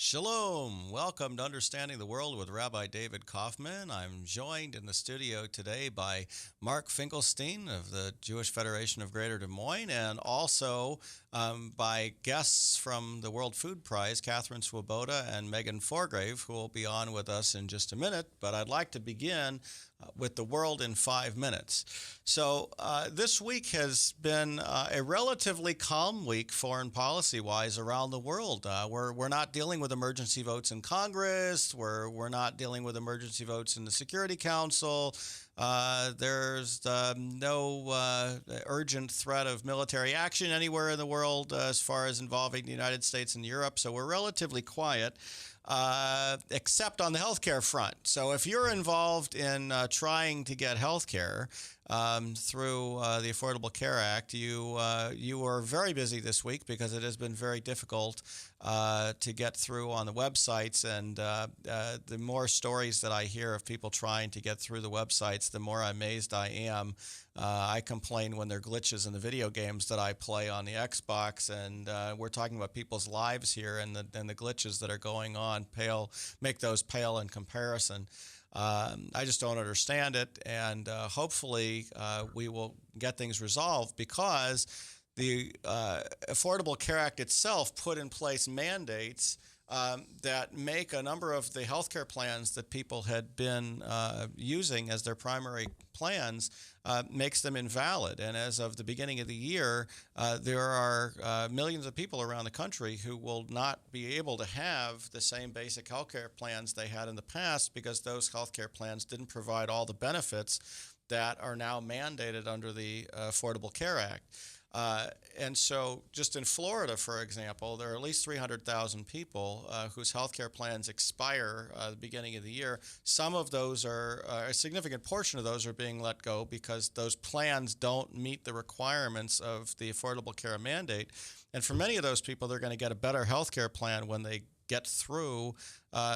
Shalom. Welcome to Understanding the World with Rabbi David Kaufman. I'm joined in the studio today by Mark Finkelstein of the Jewish Federation of Greater Des Moines, and also by guests from the World Food Prize, Catherine Swoboda and Megan Forgrave, who will be on with us in just a minute. But I'd like to begin with the world in 5 minutes. So this week has been a relatively calm week foreign policy-wise around the world. We're not dealing with emergency votes in Congress. We're not dealing with emergency votes in the Security Council. There's no urgent threat of military action anywhere in the world as far as involving the United States and Europe. So we're relatively quiet. Except on the healthcare front. So if you're involved in trying to get healthcare through the Affordable Care Act, you are very busy this week because it has been very difficult to get through on the websites. And the more stories that I hear of people trying to get through the websites, the more amazed I am. I complain when there are glitches in the video games that I play on the Xbox, and we're talking about people's lives here, and the glitches that are going on make those pale in comparison. I just don't understand it, and hopefully we will get things resolved, because the Affordable Care Act itself put in place mandates that make a number of the healthcare plans that people had been using as their primary plans, makes them invalid. And as of the beginning of the year, there are millions of people around the country who will not be able to have the same basic healthcare plans they had in the past, because those healthcare plans didn't provide all the benefits that are now mandated under the Affordable Care Act. And so just in Florida, for example, there are at least 300,000 people whose health care plans expire at the beginning of the year. Some of those a significant portion of those are being let go because those plans don't meet the requirements of the Affordable Care mandate. And for many of those people, they're going to get a better health care plan when they get through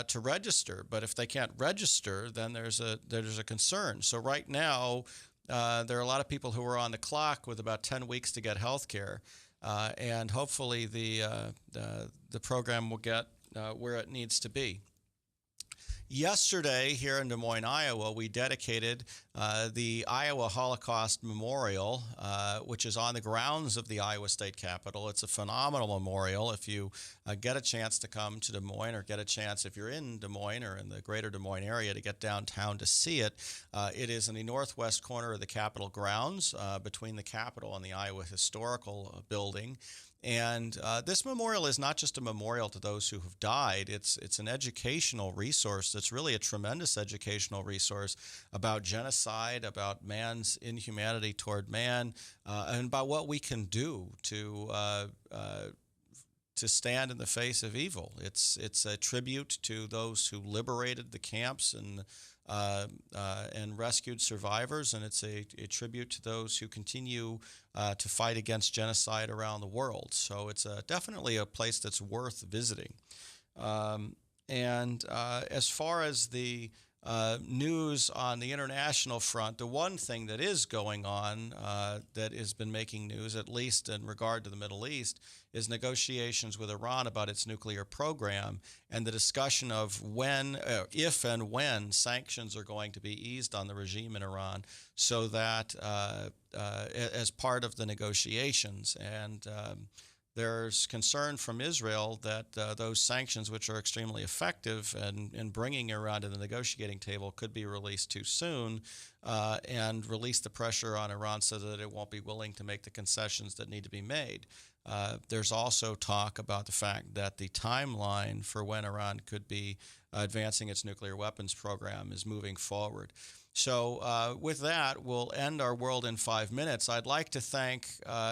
to register. But if they can't register, then there's a concern. So right now, there are a lot of people who are on the clock with about 10 weeks to get health care, and hopefully the program will get where it needs to be. Yesterday, here in Des Moines, Iowa, we dedicated the Iowa Holocaust Memorial, which is on the grounds of the Iowa State Capitol. It's a phenomenal memorial. If you get a chance to come to Des Moines, or get a chance if you're in Des Moines or in the greater Des Moines area to get downtown to see it, it is in the northwest corner of the Capitol grounds, between the Capitol and the Iowa Historical Building. And this memorial is not just a memorial to those who have died. It's an educational resource. It's really a tremendous educational resource about genocide, about man's inhumanity toward man, and about what we can do to stand in the face of evil. It's a tribute to those who liberated the camps and rescued survivors, and it's a tribute to those who continue to fight against genocide around the world. So it's definitely a place that's worth visiting. And as far as the news on the international front, the one thing that is going on that has been making news, at least in regard to the Middle East, is negotiations with Iran about its nuclear program, and the discussion of if and when sanctions are going to be eased on the regime in Iran, so that as part of the negotiations. And there's concern from Israel that those sanctions, which are extremely effective in bringing Iran to the negotiating table, could be released too soon, and release the pressure on Iran so that it won't be willing to make the concessions that need to be made. There's also talk about the fact that the timeline for when Iran could be advancing its nuclear weapons program is moving forward. So with that, we'll end our World in 5 minutes. I'd like to thank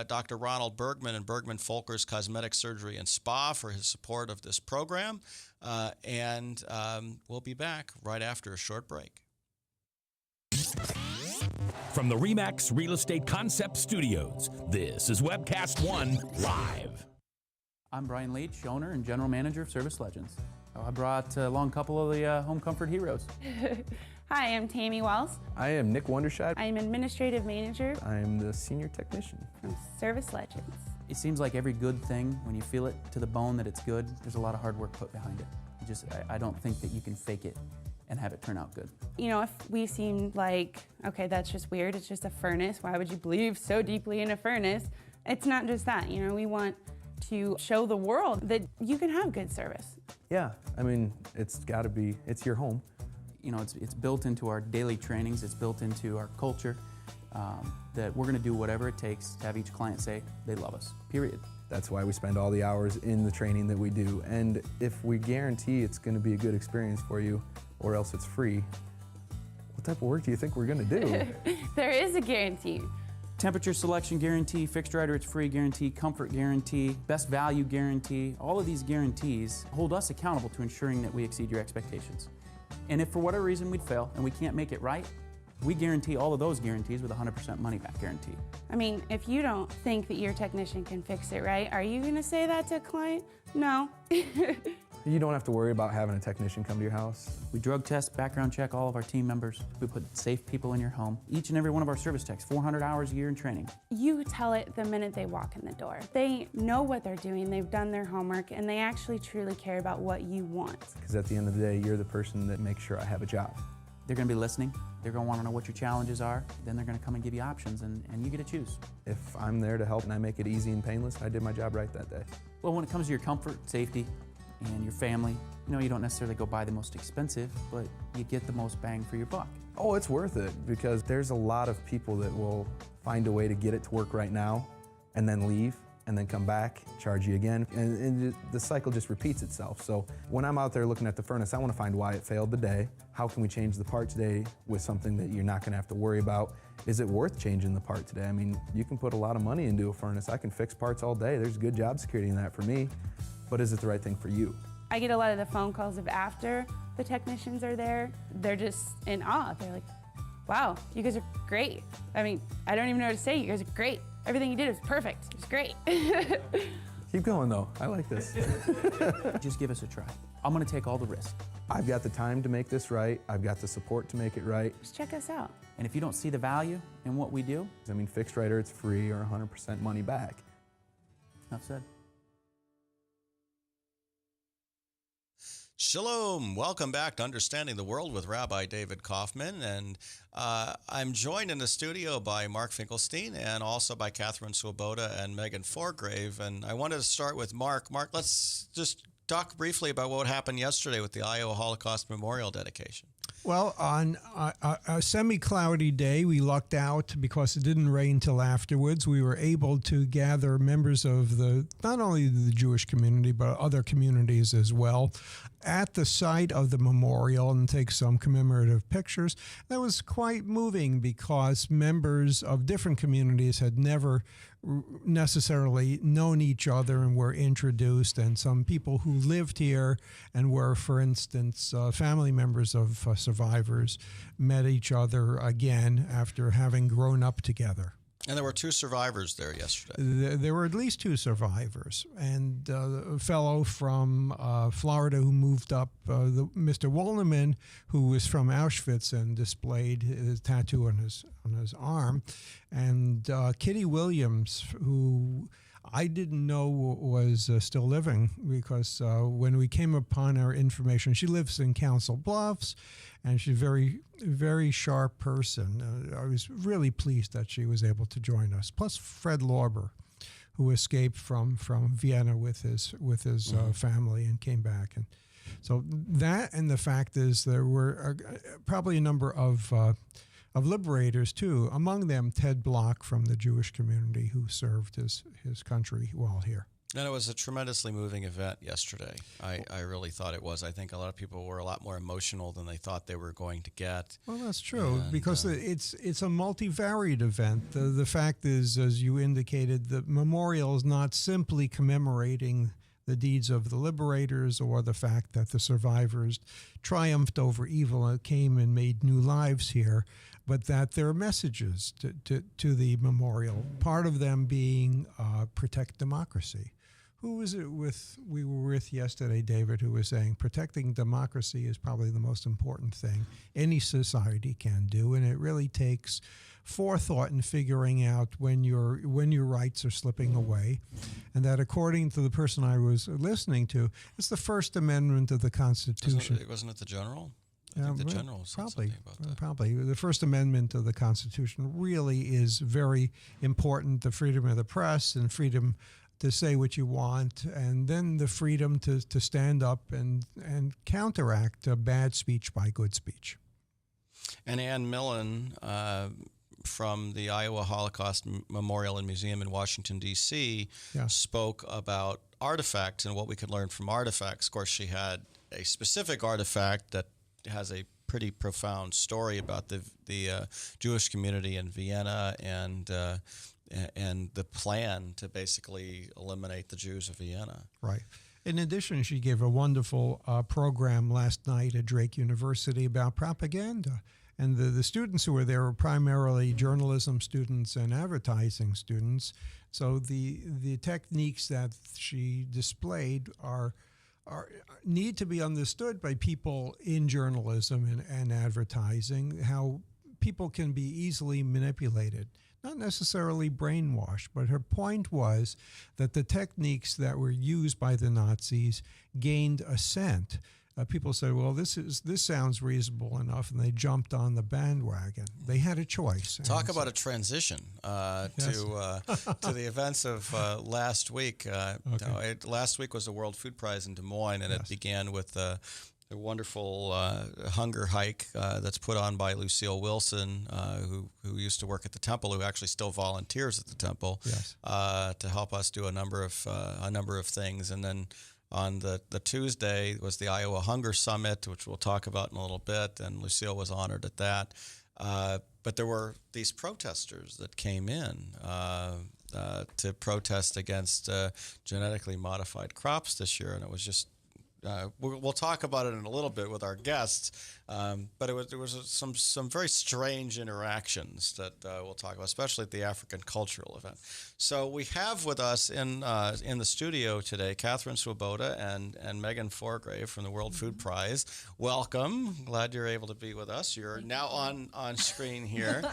Dr. Ronald Bergman and Bergman Folkers Cosmetic Surgery and Spa for his support of this program. And we'll be back right after a short break. From the RE/MAX Real Estate Concept Studios, this is Webcast One Live. I'm Brian Leach, owner and general manager of Service Legends. I brought along a couple of the home comfort heroes. Hi, I'm Tammy Wells. I am Nick Wondershad. I'm administrative manager. I'm the senior technician from Service Legends. It seems like every good thing, when you feel it to the bone that it's good, there's a lot of hard work put behind it. I don't think that you can fake it and have it turn out good. You know, if we seemed like, okay, that's just weird, it's just a furnace, why would you believe so deeply in a furnace? It's not just that, you know, we want to show the world that you can have good service. Yeah, I mean, it's your home. You know, it's built into our daily trainings, it's built into our culture, that we're gonna do whatever it takes to have each client say they love us, period. That's why we spend all the hours in the training that we do. And if we guarantee it's gonna be a good experience for you, or else it's free, what type of work do you think we're gonna do? There is a guarantee. Temperature selection guarantee, fixed right or it's free guarantee, comfort guarantee, best value guarantee. All of these guarantees hold us accountable to ensuring that we exceed your expectations. And if for whatever reason we'd fail and we can't make it right, we guarantee all of those guarantees with a 100% money back guarantee. I mean, if you don't think that your technician can fix it right, are you gonna say that to a client? No. You don't have to worry about having a technician come to your house. We drug test, background check all of our team members. We put safe people in your home. Each and every one of our service techs, 400 hours a year in training. You tell it the minute they walk in the door. They know what they're doing, they've done their homework, and they actually truly care about what you want. Because at the end of the day, you're the person that makes sure I have a job. They're gonna be listening. They're gonna wanna know what your challenges are. Then they're gonna come and give you options, and you get to choose. If I'm there to help and I make it easy and painless, I did my job right that day. Well, when it comes to your comfort, safety, and your family, you know, you don't necessarily go buy the most expensive, but you get the most bang for your buck. Oh, it's worth it, because there's a lot of people that will find a way to get it to work right now and then leave and then come back, charge you again, and the cycle just repeats itself. So when I'm out there looking at the furnace, I want to find why it failed today. How can we change the part today with something that you're not going to have to worry about? Is it worth changing the part today? I mean, you can put a lot of money into a furnace. I can fix parts all day. There's good job security in that for me, but is it the right thing for you? I get a lot of the phone calls of after the technicians are there. They're just in awe. They're like, wow, you guys are great. I mean, I don't even know what to say. You guys are great. Everything you did was perfect. It was great. Keep going though, I like this. Just give us a try. I'm gonna take all the risk. I've got the time to make this right. I've got the support to make it right. Just check us out. And if you don't see the value in what we do, I mean, fixed right or it's free or 100% money back. enough said. Shalom. Welcome back to Understanding the World with Rabbi David Kaufman. And I'm joined in the studio by Mark Finkelstein and also by Catherine Swoboda and Megan Forgrave. And I wanted to start with Mark. Mark, let's just talk briefly about what happened yesterday with the Iowa Holocaust Memorial dedication. Well, on a semi-cloudy day, we lucked out because it didn't rain till afterwards. We were able to gather members of not only the Jewish community, but other communities as well, at the site of the memorial and take some commemorative pictures. That was quite moving because members of different communities had never necessarily known each other and were introduced, and some people who lived here and were, for instance, family members of survivors met each other again after having grown up together. And there were 2 survivors there yesterday. There were at least 2 survivors, and a fellow from Florida who moved up, Mr. Wolnerman, who was from Auschwitz and displayed his tattoo on his arm, and Kitty Williams, who I didn't know was still living, because when we came upon her information, she lives in Council Bluffs, and she's a very, very sharp person. I was really pleased that she was able to join us. Plus Fred Lorber, who escaped from Vienna with his family and came back. And so that, and the fact is there were probably a number of liberators too, among them Ted Block from the Jewish community who served his country while here. And it was a tremendously moving event yesterday. I really thought it was. I think a lot of people were a lot more emotional than they thought they were going to get. Well, that's true, and, because it's a multivariate event. The fact is, as you indicated, the memorial is not simply commemorating the deeds of the liberators or the fact that the survivors triumphed over evil and came and made new lives here, but that there are messages to the memorial, part of them being protect democracy. Who was it we were with yesterday, David, who was saying protecting democracy is probably the most important thing any society can do, and it really takes forethought in figuring out when your rights are slipping away, and that according to the person I was listening to, it's the First Amendment of the Constitution. Wasn't it the general? I think the general said something about that. Probably. The First Amendment of the Constitution really is very important, the freedom of the press and freedom to say what you want, and then the freedom to stand up and counteract bad speech by good speech. And Ann Millen from the Iowa Holocaust Memorial and Museum in Washington, D.C., spoke about artifacts and what we could learn from artifacts. Of course, she had a specific artifact that has a pretty profound story about the Jewish community in Vienna and the plan to basically eliminate the Jews of Vienna. Right. In addition, she gave a wonderful program last night at Drake University about propaganda. And the students who were there were primarily journalism students and advertising students. So the techniques that she displayed need to be understood by people in journalism and advertising, how people can be easily manipulated. Not necessarily brainwashed, but her point was that the techniques that were used by the Nazis gained assent. People said, well, this sounds reasonable enough, and they jumped on the bandwagon. They had a choice. Talk about a transition to the events of last week. Last week was the World Food Prize in Des Moines, and it began with the wonderful hunger hike that's put on by Lucille Wilson, who used to work at the temple, who actually still volunteers at the temple, to help us do a number of things. And then on the Tuesday was the Iowa Hunger Summit, which we'll talk about in a little bit, and Lucille was honored at that. But there were these protesters that came in to protest against genetically modified crops this year, and it was just we'll talk about it in a little bit with our guests, but there was some very strange interactions that we'll talk about, especially at the African Cultural event. So we have with us in the studio today Catherine Swoboda and Megan Forgrave from the World Food Prize. Welcome. Glad you're able to be with us. You're now on screen here,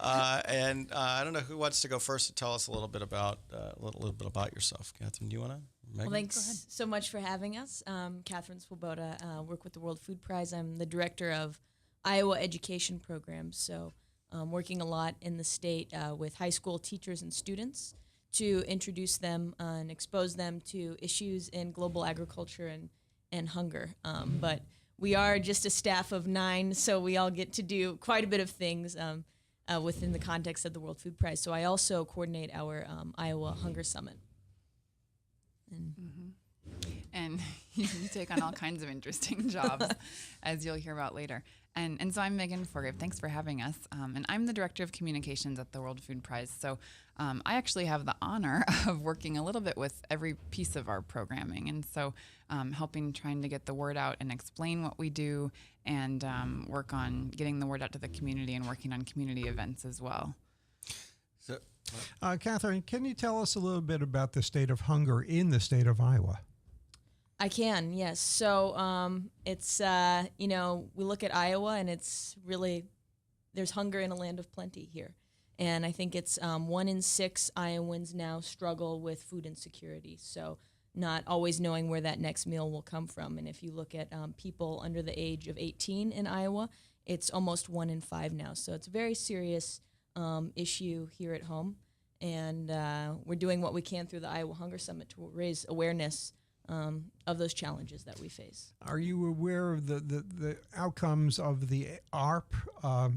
and I don't know who wants to go first to tell us a little bit about yourself. Catherine, do you want to? Megan? Well, thanks so much for having us. Catherine Swoboda, work with the World Food Prize. I'm the director of Iowa Education Programs, so working a lot in the state with high school teachers and students to introduce them and expose them to issues in global agriculture and hunger. But we are just a staff of 9, so we all get to do quite a bit of things within the context of the World Food Prize. So I also coordinate our Iowa Hunger Summit. And you take on all kinds of interesting jobs, as you'll hear about later. And so I'm Megan Forgrave. Thanks for having us. And I'm the Director of Communications at the World Food Prize. So I actually have the honor of working a little bit with every piece of our programming. And so trying to get the word out and explain what we do and work on getting the word out to the community and working on community events as well. So, Catherine, can you tell us a little bit about the state of hunger in the state of Iowa? I can, yes. So it's, we look at Iowa and it's really, there's hunger in a land of plenty here. And I think it's 1 in 6 Iowans now struggle with food insecurity. So not always knowing where that next meal will come from. And if you look at people under the age of 18 in Iowa, it's almost 1 in 5 now. So it's a very serious issue here at home. And we're doing what we can through the Iowa Hunger Summit to raise awareness of those challenges that we face. Are you aware of the outcomes of the ARP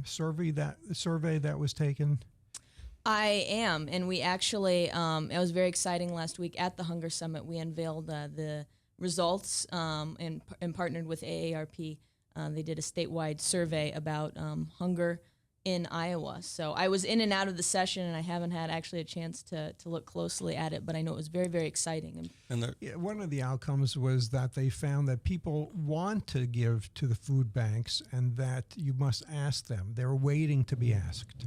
survey that was taken? I am, and we actually, it was very exciting last week at the Hunger Summit. We unveiled the results and partnered with AARP. They did a statewide survey about hunger in Iowa. So I was in and out of the session, and I haven't had actually a chance to look closely at it, but I know it was very, very exciting. And one of the outcomes was that they found that people want to give to the food banks and that you must ask them. They're waiting to be asked.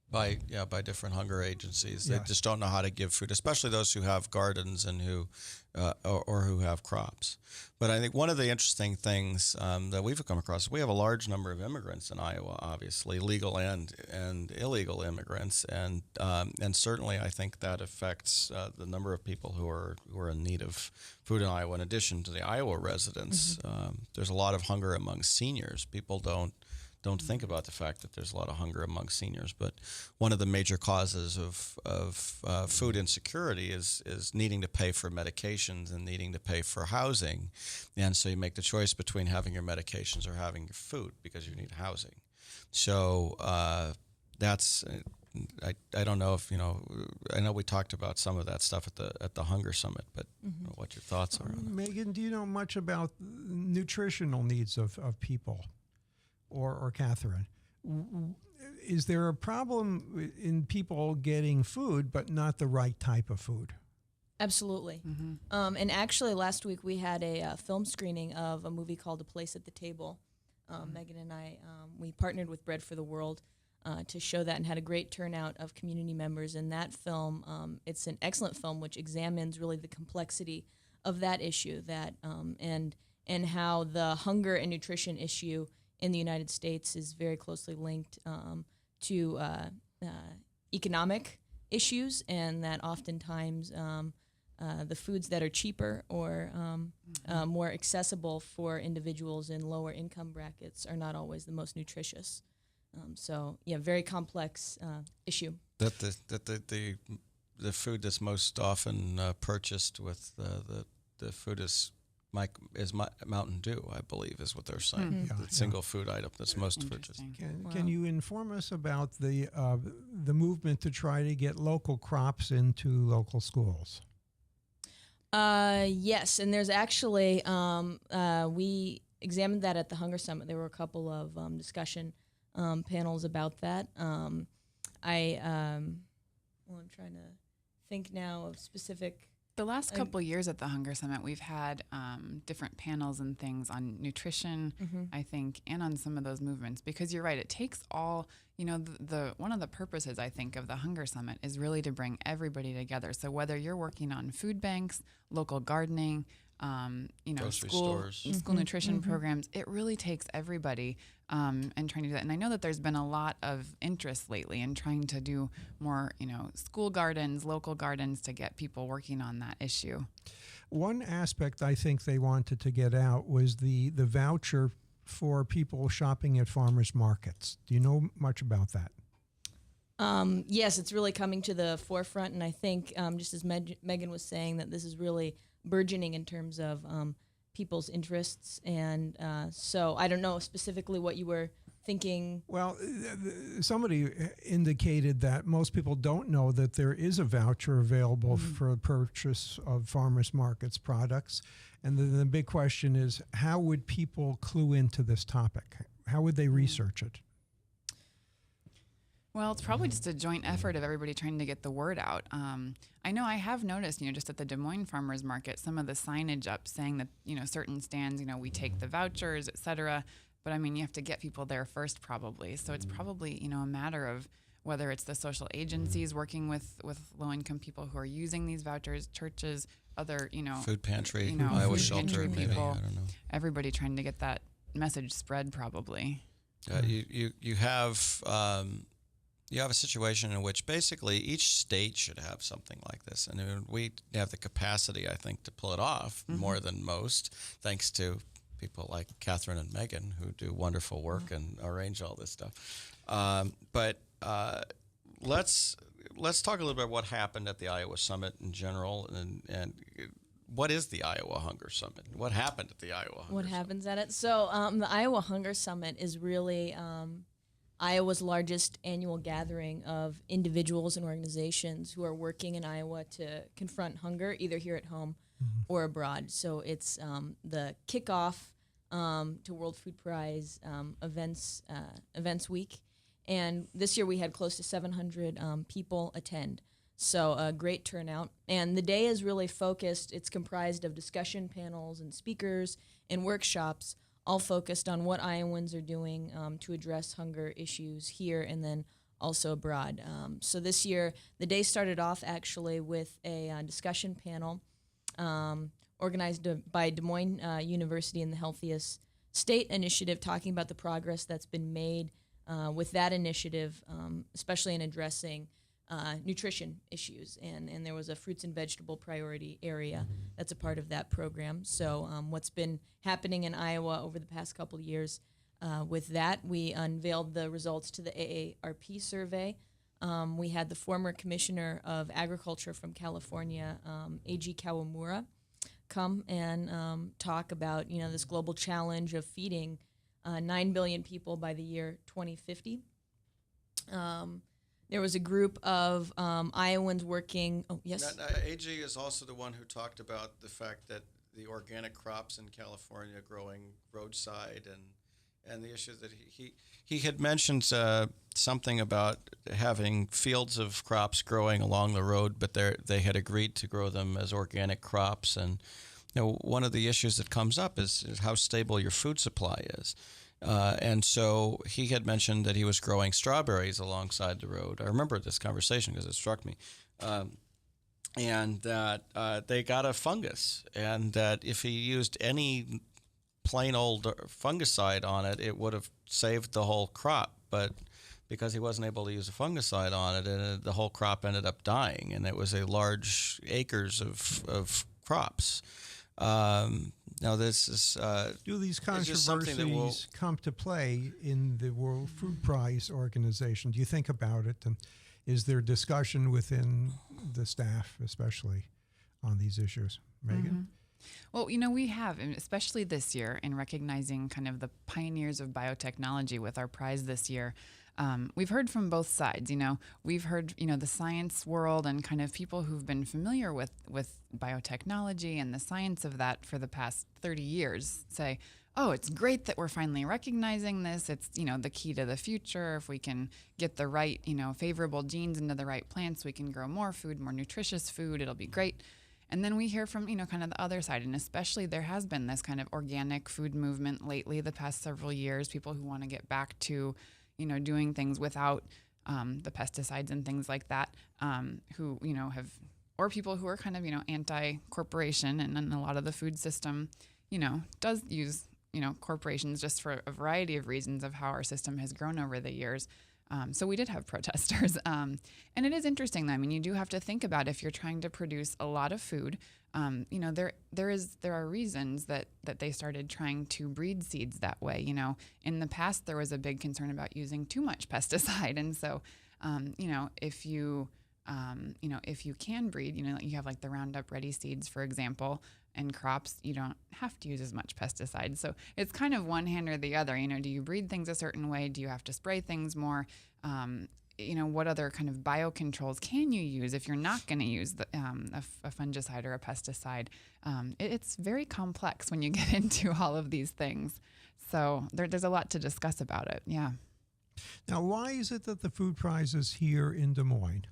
by different hunger agencies. They Yes. just don't know how to give food, especially those who have gardens and who or who have crops. But I think one of the interesting things that we've come across, we have a large number of immigrants in Iowa, obviously legal and illegal immigrants, and certainly I think that affects the number of people who are in need of food in Iowa. In addition to the Iowa residents, there's a lot of hunger among seniors. People don't think about the fact that there's a lot of hunger among seniors, but one of the major causes of food insecurity is needing to pay for medications and needing to pay for housing, and so you make the choice between having your medications or having your food because you need housing. So that's I don't know if I know we talked about some of that stuff at the Hunger Summit, but I don't know what your thoughts are on that. Megan, do you know much about nutritional needs of people? Or Catherine, is there a problem in people getting food but not the right type of food? Absolutely. And actually, last week we had a film screening of a movie called A Place at the Table. Megan and I, we partnered with Bread for the World to show that and had a great turnout of community members. And that film, it's an excellent film which examines really the complexity of that issue and how the hunger and nutrition issue in the United States is very closely linked to economic issues, and that oftentimes the foods that are cheaper or more accessible for individuals in lower income brackets are not always the most nutritious. So, very complex issue. That the food that's most often purchased with the food is Mountain Dew, I believe, is what they're saying. The single food item that's most purchased. Can you inform us about the movement to try to get local crops into local schools? Yes, and there's actually we examined that at the Hunger Summit. There were a couple of discussion panels about that. I'm trying to think now of specific. The last couple years at the Hunger Summit, we've had different panels and things on nutrition, I think, and on some of those movements. Because you're right, it takes all, the one of the purposes, I think, of the Hunger Summit is really to bring everybody together. So whether you're working on food banks, local gardening, Grocery school stores. nutrition programs, it really takes everybody and trying to do that. And I know that there's been a lot of interest lately in trying to do more, school gardens, local gardens to get people working on that issue. One aspect I think they wanted to get out was the voucher for people shopping at farmers markets. Do you know much about that? Yes, it's really coming to the forefront, and I think just as Megan was saying, that this is really burgeoning in terms of people's interests, and so I don't know specifically what you were thinking. Well, somebody indicated that most people don't know that there is a voucher available for the purchase of farmers markets products, and the big question is, how would people clue into this topic? How would they research it? Well, it's probably just a joint effort of everybody trying to get the word out. I know I have noticed, just at the Des Moines Farmers Market, some of the signage up saying that, certain stands, we take the vouchers, et cetera. But I mean, you have to get people there first probably. So it's probably, a matter of whether it's the social agencies working with low-income people who are using these vouchers, churches, other, Food pantry, Iowa food Shelter, pantry maybe, people, I don't know. everybody trying to get that message spread probably. You have a situation in which basically each state should have something like this. And we have the capacity, I think, to pull it off more than most, thanks to people like Catherine and Megan who do wonderful work and arrange all this stuff. But let's talk a little bit about what happened at the Iowa Summit in general, and what is the Iowa Hunger Summit? What happened at the Iowa Hunger Summit? What happens at it? So the Iowa Hunger Summit is really Iowa's largest annual gathering of individuals and organizations who are working in Iowa to confront hunger, either here at home or abroad. So it's the kickoff to World Food Prize events week. And this year we had close to 700 people attend. So a great turnout. And the day is really focused. It's comprised of discussion panels and speakers and workshops, all focused on what Iowans are doing to address hunger issues here, and then also abroad. So this year, the day started off actually with a discussion panel organized by Des Moines University and the Healthiest State Initiative, talking about the progress that's been made with that initiative, especially in addressing nutrition issues. And there was a fruits and vegetable priority area that's a part of that program. So what's been happening in Iowa over the past couple of years with that, we unveiled the results to the AARP survey. We had the former Commissioner of Agriculture from California, A.G. Kawamura, come and talk about this global challenge of feeding 9 billion people by the year 2050. There was a group of Iowans working. Oh, yes. Now, AG is also the one who talked about the fact that the organic crops in California growing roadside and the issue that he had mentioned something about having fields of crops growing along the road, but they had agreed to grow them as organic crops. And one of the issues that comes up is how stable your food supply is. And so he had mentioned that he was growing strawberries alongside the road. I remember this conversation because it struck me. And that they got a fungus, and that if he used any plain old fungicide on it, it would have saved the whole crop. But because he wasn't able to use a fungicide on it, and the whole crop ended up dying, and it was a large acres of crops. Now this is do these just something that controversies come to play in the World Food Prize organization? Do you think about it, and is there discussion within the staff, especially on these issues? Megan? Well, we have, and especially this year, in recognizing kind of the pioneers of biotechnology with our prize this year. We've heard from both sides. We've heard the science world and kind of people who've been familiar with biotechnology and the science of that for the past 30 years say, oh, it's great that we're finally recognizing this. It's the key to the future. If we can get the right favorable genes into the right plants, we can grow more food, more nutritious food. It'll be great. And then we hear from, kind of the other side, and especially there has been this kind of organic food movement lately, the past several years, people who want to get back to, doing things without the pesticides and things like that, who, have, or people who are kind of, anti-corporation, and then a lot of the food system, does use, corporations just for a variety of reasons of how our system has grown over the years. So we did have protesters. And it is interesting, though. I mean, you do have to think about if you're trying to produce a lot of food, there are reasons that they started trying to breed seeds that way. In the past, there was a big concern about using too much pesticide. And so, if you can breed, you have like the Roundup Ready seeds, for example, and crops, you don't have to use as much pesticide. So it's kind of one hand or the other. Do you breed things a certain way? Do you have to spray things more? What other kind of biocontrols can you use if you're not going to use a fungicide or a pesticide? It's very complex when you get into all of these things. So there's a lot to discuss about it. Yeah. Now, why is it that the food prize is here in Des Moines?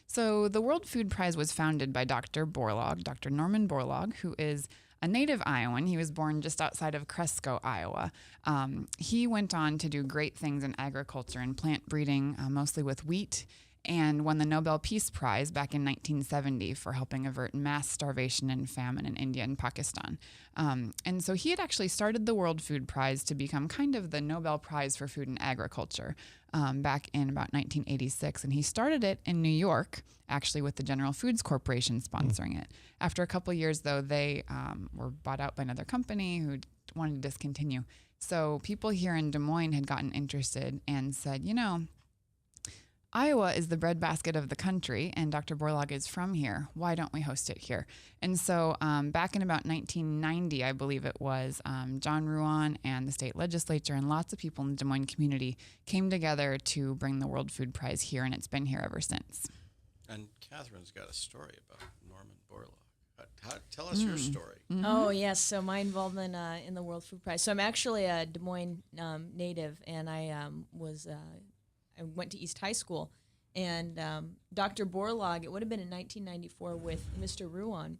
So the World Food Prize was founded by Dr. Norman Borlaug, who is a native Iowan. He was born just outside of Cresco, Iowa. He went on to do great things in agriculture and plant breeding, mostly with wheat, and won the Nobel Peace Prize back in 1970 for helping avert mass starvation and famine in India and Pakistan. And so he had actually started the World Food Prize to become kind of the Nobel Prize for Food and Agriculture back in about 1986. And he started it in New York, actually with the General Foods Corporation sponsoring it. After a couple of years, though, they were bought out by another company who wanted to discontinue. So people here in Des Moines had gotten interested and said, Iowa is the breadbasket of the country, and Dr. Borlaug is from here. Why don't we host it here? And so back in about 1990, I believe it was, John Ruan and the state legislature and lots of people in the Des Moines community came together to bring the World Food Prize here, and it's been here ever since. And Catherine's got a story about Norman Borlaug. Tell us your story. Mm-hmm. Oh, yes. So my involvement in the World Food Prize. So I'm actually a Des Moines native, and I went to East High School, and Dr. Borlaug, it would have been in 1994 with Mr. Ruan.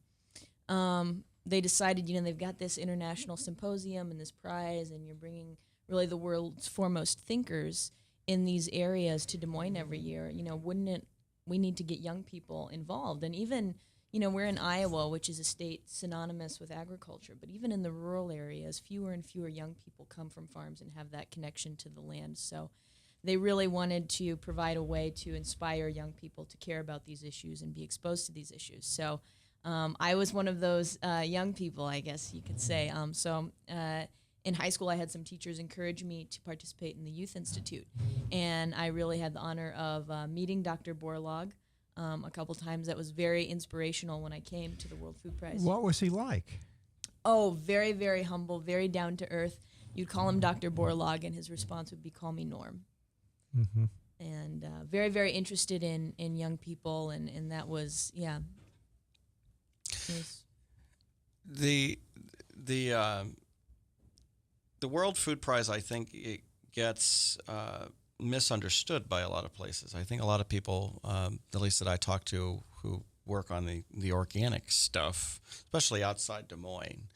They decided, they've got this international symposium and this prize, and you're bringing really the world's foremost thinkers in these areas to Des Moines every year, we need to get young people involved. And even, we're in Iowa, which is a state synonymous with agriculture, but even in the rural areas, fewer and fewer young people come from farms and have that connection to the land. So they really wanted to provide a way to inspire young people to care about these issues and be exposed to these issues. So I was one of those young people, I guess you could say. In high school, I had some teachers encourage me to participate in the Youth Institute, and I really had the honor of meeting Dr. Borlaug a couple times. That was very inspirational when I came to the World Food Prize. What was he like? Oh, very, very humble, very down to earth. You'd call him Dr. Borlaug, and his response would be, "Call me Norm." Mm-hmm. And very, very interested in young people, and that was, yeah. It was The World Food Prize, I think, it gets misunderstood by a lot of places. I think a lot of people, at least that I talk to, who work on the organic stuff, especially outside Des Moines,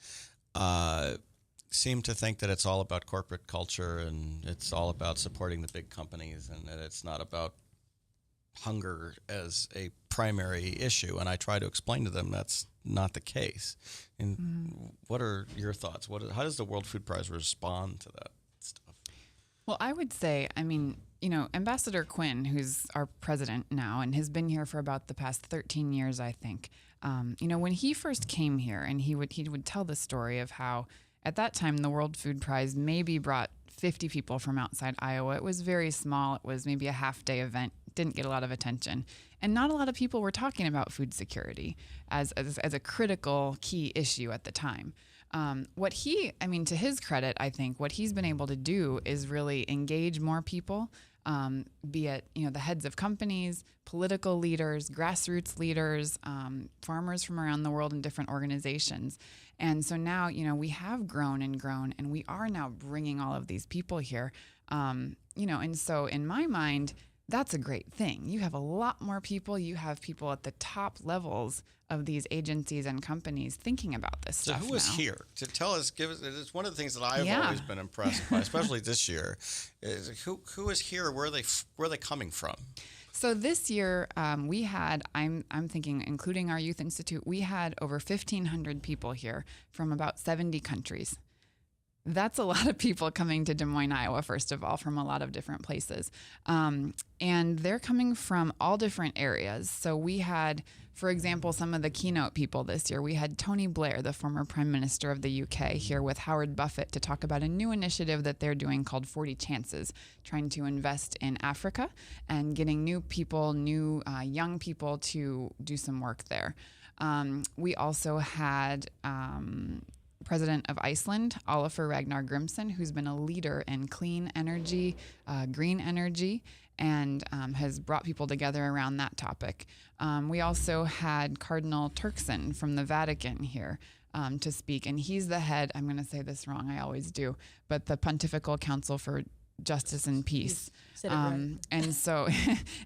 seem to think that it's all about corporate culture and it's all about supporting the big companies and that it's not about hunger as a primary issue. And I try to explain to them that's not the case. And what are your thoughts? How does the World Food Prize respond to that stuff? Well, I would say, Ambassador Quinn, who's our president now and has been here for about the past 13 years, I think. When he first came here, and he would tell the story of how at that time the World Food Prize maybe brought 50 people from outside Iowa. It was very small. It was maybe a half-day event. Didn't get a lot of attention. And not a lot of people were talking about food security as a critical key issue at the time. To his credit, I think what he's been able to do is really engage more people, be it, the heads of companies, political leaders, grassroots leaders, farmers from around the world in different organizations. And so now, we have grown, and we are now bringing all of these people here. And so in my mind, that's a great thing. You have a lot more people. You have people at the top levels of these agencies and companies thinking about this stuff. So who is here to tell us? It's one of the things that I've always been impressed by, especially this year. Is who is here? Where are they coming from? So this year we had, I'm thinking, including our Youth Institute, we had over 1,500 people here from about 70 countries. That's a lot of people coming to Des Moines, Iowa, first of all, from a lot of different places. And they're coming from all different areas. So we had, for example, some of the keynote people this year. We had Tony Blair, the former Prime Minister of the UK, here with Howard Buffett to talk about a new initiative that they're doing called 40 Chances, trying to invest in Africa and getting new people, young people to do some work there. We also had President of Iceland, Olafur Ragnar Grimsson, who's been a leader in clean energy, green energy, and has brought people together around that topic. We also had Cardinal Turkson from the Vatican here to speak, and he's the head, I'm going to say this wrong, I always do, but the Pontifical Council for Justice and Peace. And so,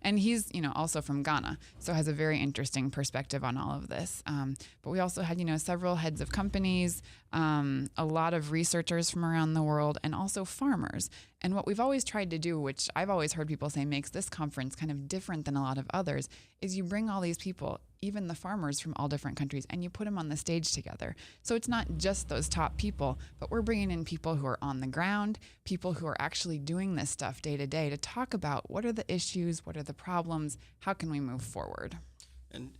and he's, also from Ghana, so has a very interesting perspective on all of this. But we also had, several heads of companies, a lot of researchers from around the world, and also farmers. And what we've always tried to do, which I've always heard people say makes this conference kind of different than a lot of others, is you bring all these people, even the farmers from all different countries, and you put them on the stage together. So it's not just those top people, but we're bringing in people who are on the ground, people who are actually doing this stuff day to day to talk about what are the issues, what are the problems, how can we move forward. And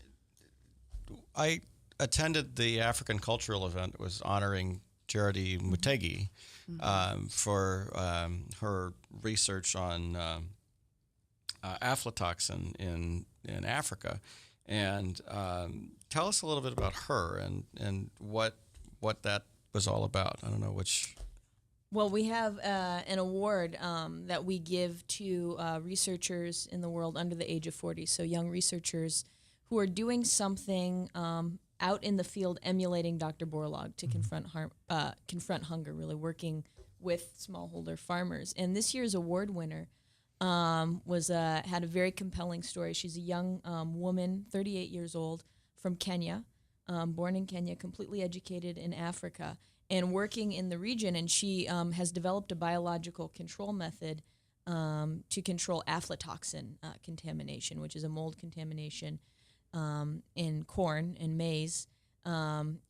I attended the African Cultural event that was honoring Charity Mutegi for her research on aflatoxin in Africa. And tell us a little bit about her and what that was all about. I don't know which. Well, we have an award that we give to researchers in the world under the age of 40, so young researchers who are doing something out in the field emulating Dr. Borlaug to confront hunger, really working with smallholder farmers. And this year's award winner had a very compelling story. She's a young woman, 38 years old, from Kenya, born in Kenya, completely educated in Africa, and working in the region. And she has developed a biological control method to control aflatoxin contamination, which is a mold contamination in corn and maize,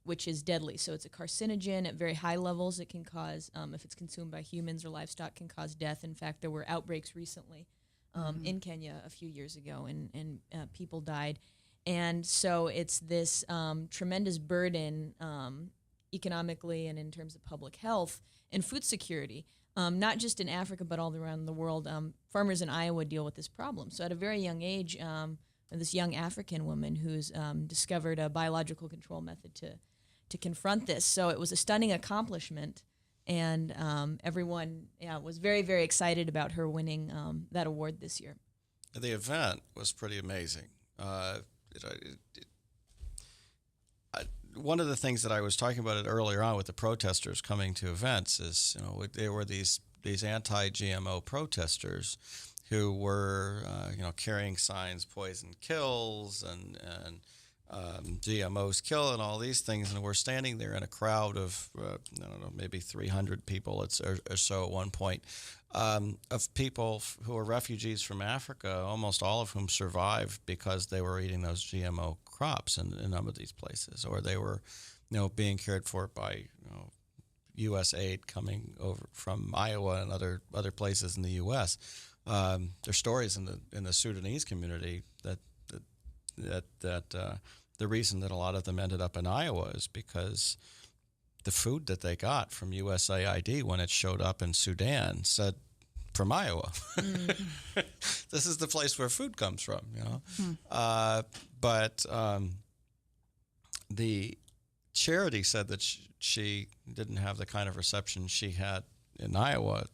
which is deadly. So it's a carcinogen at very high levels. It can cause, if it's consumed by humans or livestock, can cause death. In fact, there were outbreaks recently in Kenya a few years ago, and people died. And so it's this tremendous burden economically and in terms of public health and food security, not just in Africa, but all around the world. Farmers in Iowa deal with this problem. So at a very young age, this young African woman who's discovered a biological control method to confront this. So it was a stunning accomplishment, and everyone was very, very excited about her winning that award this year. The event was pretty amazing. One of the things that I was talking about it earlier on with the protesters coming to events is, there were these anti-GMO protesters who were, carrying signs, poison kills, and GMOs kill, and all these things, and we're standing there in a crowd of, maybe 300 people or so at one point, of people who are refugees from Africa, almost all of whom survived because they were eating those GMO crops in a number of these places, or they were, being cared for by, U.S. aid coming over from Iowa and other places in the U.S. There's stories in the Sudanese community that the reason that a lot of them ended up in Iowa is because the food that they got from USAID when it showed up in Sudan said from Iowa. This is the place where food comes from, But the charity said that she didn't have the kind of reception she had in Iowa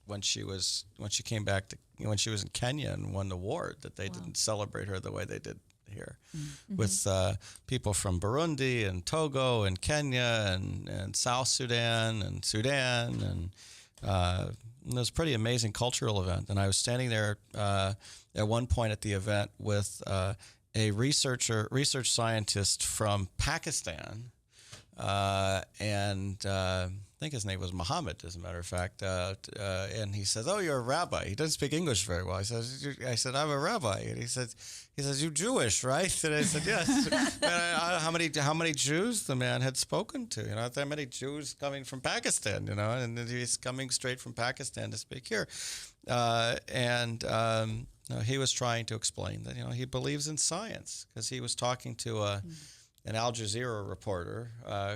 when she was when she was in Kenya and won the award, that they didn't celebrate her the way they did here, with people from Burundi and Togo and Kenya and South Sudan and Sudan, and it was a pretty amazing cultural event. And I was standing there at one point at the event with a research scientist from Pakistan, and I think his name was Muhammad, as a matter of fact, and he says, "Oh, you're a rabbi." He doesn't speak English very well. I said, "I'm a rabbi," and he says, "You Jewish, right?" And I said, "Yes." How many Jews the man had spoken to? That many Jews coming from Pakistan, and he's coming straight from Pakistan to speak here, he was trying to explain that he believes in science, because he was talking to an Al Jazeera reporter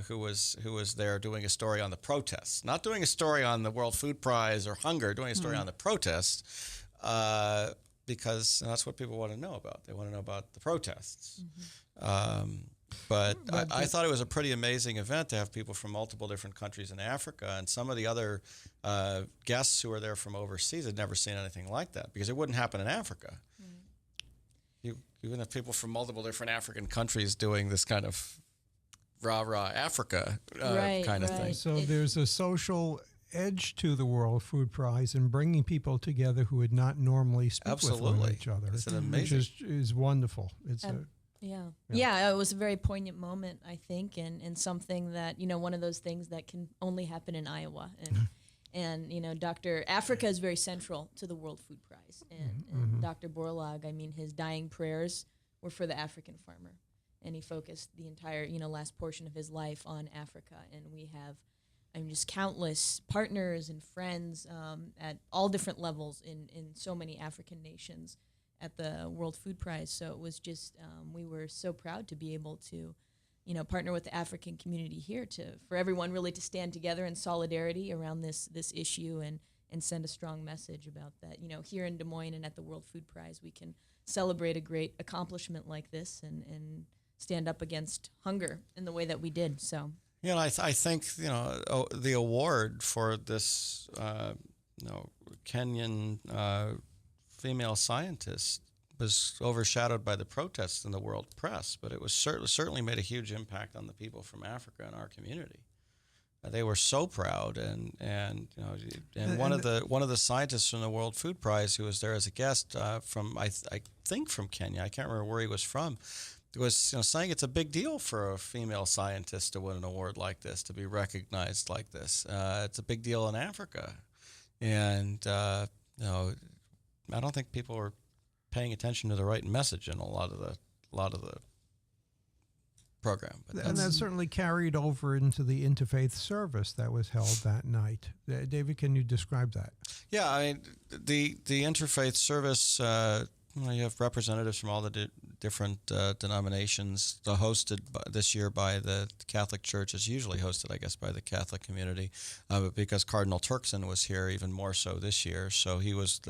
who was there doing a story on the protests, not doing a story on the World Food Prize or hunger, doing a story on the protests, because that's what people want to know about. They want to know about the protests. But I thought it was a pretty amazing event to have people from multiple different countries in Africa, and some of the other guests who were there from overseas had never seen anything like that, because it wouldn't happen in Africa. You even have people from multiple different African countries doing this kind of rah-rah Africa kind of thing. So there's a social edge to the World Food Prize and bringing people together who would not normally speak with one each other. It's an amazing, which is wonderful. It's Yeah, it was a very poignant moment, I think, and something that, one of those things that can only happen in Iowa. And Dr. Africa is very central to the World Food Prize. And Dr. Borlaug, his dying prayers were for the African farmer. And he focused the entire, last portion of his life on Africa. And we have, just countless partners and friends at all different levels in so many African nations at the World Food Prize. So it was just, we were so proud to be able to, partner with the African community here for everyone really to stand together in solidarity around this issue and send a strong message about that. Here in Des Moines and at the World Food Prize, we can celebrate a great accomplishment like this and stand up against hunger in the way that we did. So, I think, the award for this, Kenyan female scientist was overshadowed by the protests in the world press, but it was certainly made a huge impact on the people from Africa in our community. They were so proud, and one of the scientists from the World Food Prize who was there as a guest from I think from Kenya, I can't remember where he was from, was saying it's a big deal for a female scientist to win an award like this, to be recognized like this. It's a big deal in Africa, and I don't think people are paying attention to the right message in a lot of the program. But And that certainly carried over into the interfaith service that was held that night. David, can you describe that? Yeah, I mean, the interfaith service, you have representatives from all the different denominations, hosted this year by the Catholic Church. Is usually hosted, I guess, by the Catholic community, but because Cardinal Turkson was here, even more so this year. So he was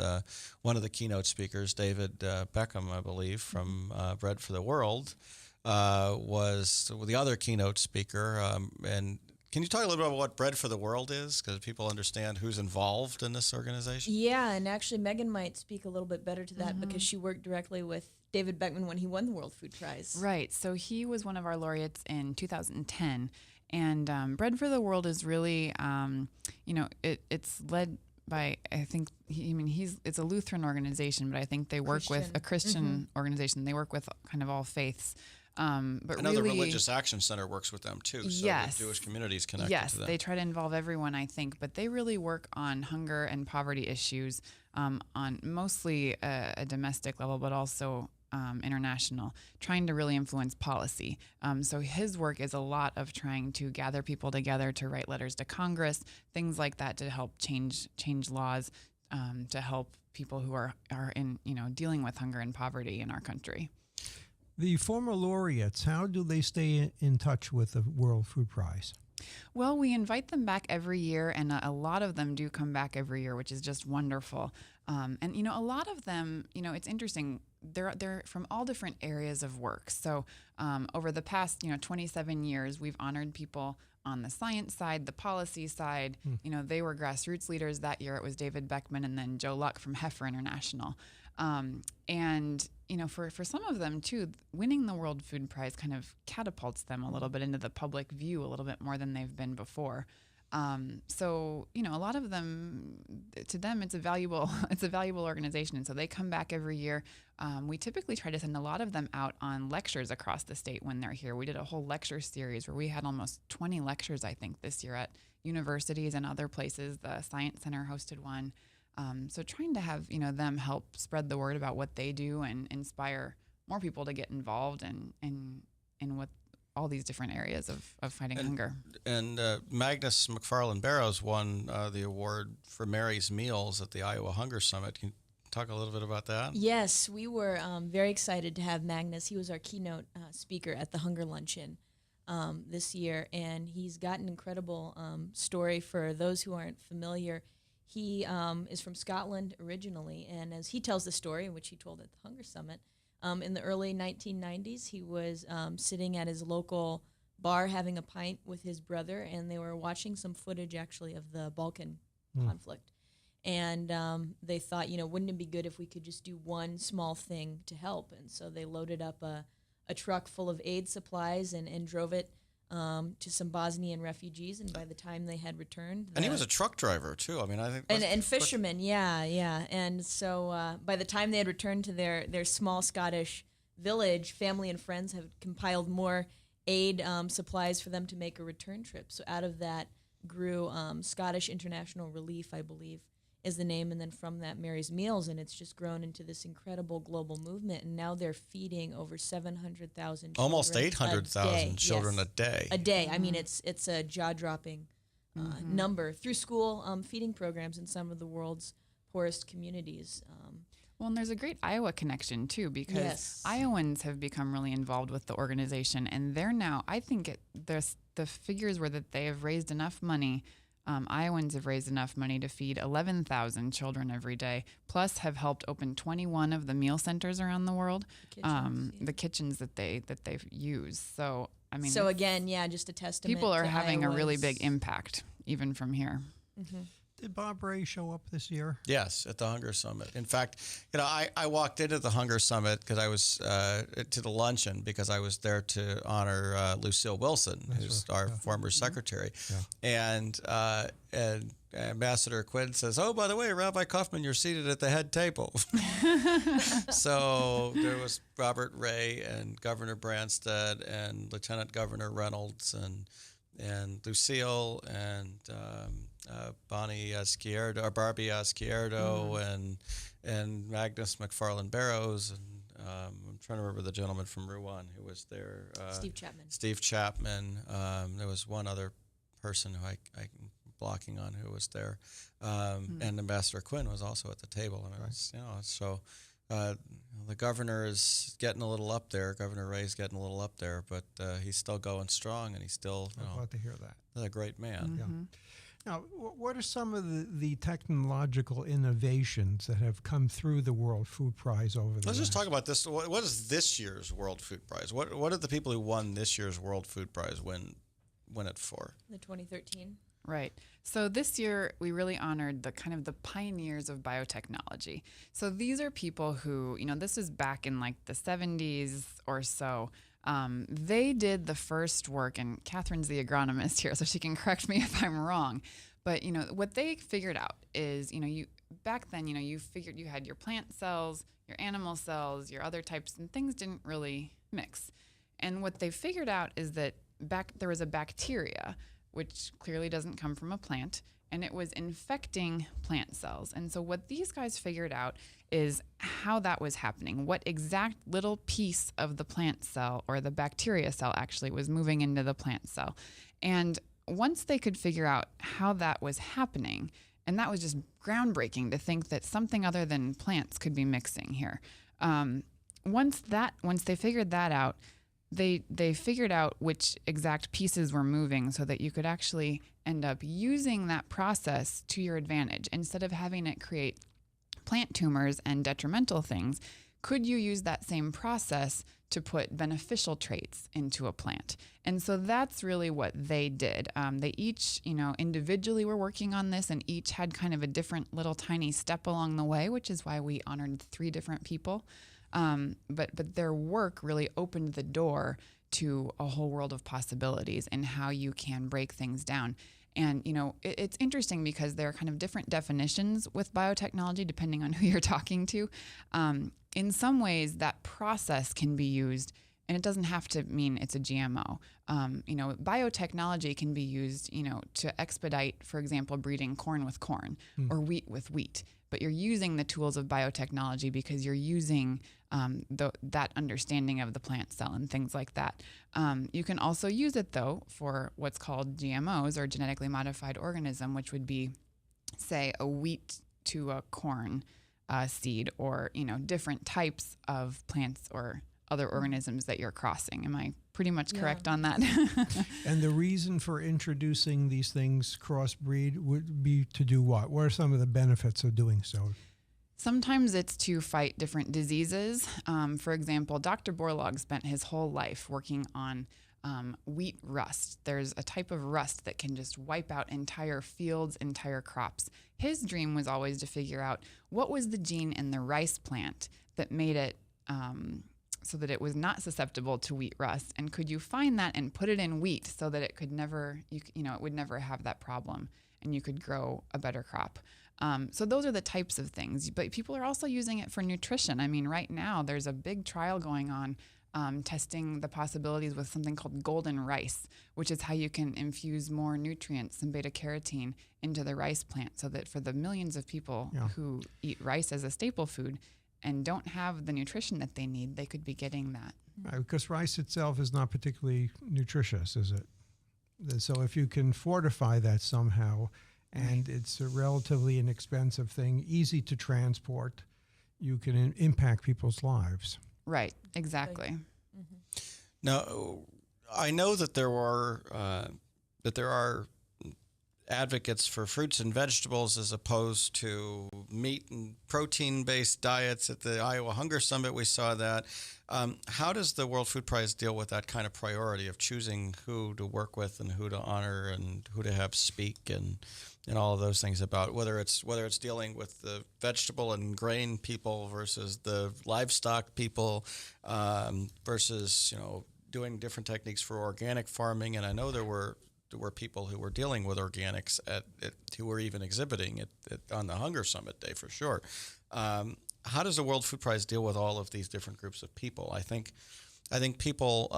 one of the keynote speakers. David Beckham, I believe, from Bread for the World, was the other keynote speaker. And can you talk a little bit about what Bread for the World is, because people understand who's involved in this organization? Yeah, and actually Megan might speak a little bit better to that because she worked directly with David Beckman when he won the World Food Prize. Right. So he was one of our laureates in 2010. And Bread for the World is really, it's led by, I think, it's a Lutheran organization, but I think they work with a Christian organization. They work with kind of all faiths. But I know really, the Religious Action Center works with them too, so yes, the Jewish community is connected yes, to them. they try to involve everyone, I think, but they really work on hunger and poverty issues on mostly a domestic level, but also international, trying to really influence policy. So his work is a lot of trying to gather people together to write letters to Congress, things like that, to help change laws, to help people who are in dealing with hunger and poverty in our country. The former laureates, how do they stay in touch with the World Food Prize? Well, we invite them back every year, and a lot of them do come back every year, which is just wonderful. And a lot of them, it's interesting. They're from all different areas of work. So over the past 27 years, we've honored people on the science side, the policy side. They were grassroots leaders that year. It was David Beckman and then Joe Luck from Heifer International. And for some of them too, winning the World Food Prize kind of catapults them a little bit into the public view a little bit more than they've been before. So a lot of them, to them, it's a valuable organization, and so they come back every year. We typically try to send a lot of them out on lectures across the state when they're here. We did a whole lecture series where we had almost 20 lectures, I think, this year at universities and other places. The Science Center hosted one. So trying to have them help spread the word about what they do and inspire more people to get involved in what all these different areas of fighting hunger. And Magnus McFarland Barrows won the award for Mary's Meals at the Iowa Hunger Summit. Can you talk a little bit about that? Yes, we were very excited to have Magnus. He was our keynote speaker at the Hunger Luncheon this year, and he's got an incredible story for those who aren't familiar. He is from Scotland originally, and as he tells the story, which he told at the Hunger Summit, in the early 1990s, he was sitting at his local bar having a pint with his brother, and they were watching some footage, actually, of the Balkan conflict. And they thought, wouldn't it be good if we could just do one small thing to help? And so they loaded up a truck full of aid supplies and drove it to some Bosnian refugees, and by the time they had returned, and he was a truck driver too. I mean, I think and fisherman, yeah. And so by the time they had returned to their small Scottish village, family and friends have compiled more aid supplies for them to make a return trip. So out of that grew Scottish International Relief, I believe, is the name, and then from that Mary's Meals, and it's just grown into this incredible global movement, and now they're feeding over 700,000 children, almost 800,000 children a day. A day. I mean, it's a jaw-dropping number through school feeding programs in some of the world's poorest communities. Well, and there's a great Iowa connection too, because Iowans have become really involved with the organization, and they're now, I think the figures were that they have raised enough money. Iowans have raised enough money to feed 11,000 children every day, plus have helped open 21 of the meal centers around the world, the kitchens that they've used. So, I mean, again, just a testament. People are to having Iowa's a really big impact, even from here. Mm-hmm. Did Bob Ray show up this year? Yes, at the Hunger Summit. In fact, I walked into the Hunger Summit because I was to the luncheon because I was there to honor Lucille Wilson, who's our former secretary, and Ambassador Quinn says, "Oh, by the way, Rabbi Kaufman, you're seated at the head table." So there was Robert Ray and Governor Branstad and Lieutenant Governor Reynolds and Lucille and Bonnie Izquierdo, or Barbie Izquierdo, and Magnus McFarland Barrows, and I'm trying to remember the gentleman from Rouen who was there. Steve Chapman. There was one other person who I'm blocking on who was there, and Ambassador Quinn was also at the table. And it was, so the governor is getting a little up there. Governor Ray's getting a little up there, but he's still going strong, and he's still I'm glad to hear that. A great man. Yeah. Now, what are some of the technological innovations that have come through the World Food Prize over the Let's just last- talk about this. What is this year's World Food Prize? What did the people who won this year's World Food Prize win it for? The 2013. Right. So this year we really honored the kind of the pioneers of biotechnology. So these are people who, this is back in like the 70s or so. They did the first work, and Catherine's the agronomist here, so she can correct me if I'm wrong. But, what they figured out is, back then, you figured you had your plant cells, your animal cells, your other types, and things didn't really mix. And what they figured out is that there was a bacteria, which clearly doesn't come from a plant, and it was infecting plant cells. And so what these guys figured out is how that was happening, what exact little piece of the plant cell or the bacteria cell actually was moving into the plant cell. And once they could figure out how that was happening, and that was just groundbreaking to think that something other than plants could be mixing here. Once they figured that out, they figured out which exact pieces were moving so that you could actually end up using that process to your advantage. Instead of having it create plant tumors and detrimental things, could you use that same process to put beneficial traits into a plant? And so that's really what they did. They each, individually were working on this, and each had kind of a different little tiny step along the way, which is why we honored 3 different people. But their work really opened the door to a whole world of possibilities and how you can break things down. And, it's interesting because there are kind of different definitions with biotechnology depending on who you're talking to. In some ways, that process can be used, and it doesn't have to mean it's a GMO. Biotechnology can be used, to expedite, for example, breeding corn with corn or wheat with wheat. But you're using the tools of biotechnology because you're using that understanding of the plant cell and things like that. You can also use it, though, for what's called GMOs, or genetically modified organism, which would be, say, a wheat to a corn seed, or different types of plants or other organisms that you're crossing. Am I pretty much correct on that? And the reason for introducing these things crossbreed would be to do what? What are some of the benefits of doing so? Sometimes it's to fight different diseases. For example, Dr. Borlaug spent his whole life working on wheat rust. There's a type of rust that can just wipe out entire fields, entire crops. His dream was always to figure out what was the gene in the rice plant that made it so that it was not susceptible to wheat rust, and could you find that and put it in wheat so that it could never, it would never have that problem, and you could grow a better crop. So those are the types of things, but people are also using it for nutrition. I mean, right now there's a big trial going on testing the possibilities with something called golden rice, which is how you can infuse more nutrients and beta carotene into the rice plant, so that for the millions of people who eat rice as a staple food and don't have the nutrition that they need, they could be getting that. Right, because rice itself is not particularly nutritious, is it? So if you can fortify that somehow, and it's a relatively inexpensive thing, easy to transport, you can impact people's lives. Right, exactly. Now, I know that there are advocates for fruits and vegetables as opposed to meat and protein-based diets. At the Iowa Hunger Summit, we saw that. How does the World Food Prize deal with that kind of priority of choosing who to work with and who to honor and who to have speak and all of those things about whether it's dealing with the vegetable and grain people versus the livestock people versus doing different techniques for organic farming? And I know there were people who were dealing with organics who were even exhibiting on the Hunger Summit Day for sure. How does the World Food Prize deal with all of these different groups of people? I think people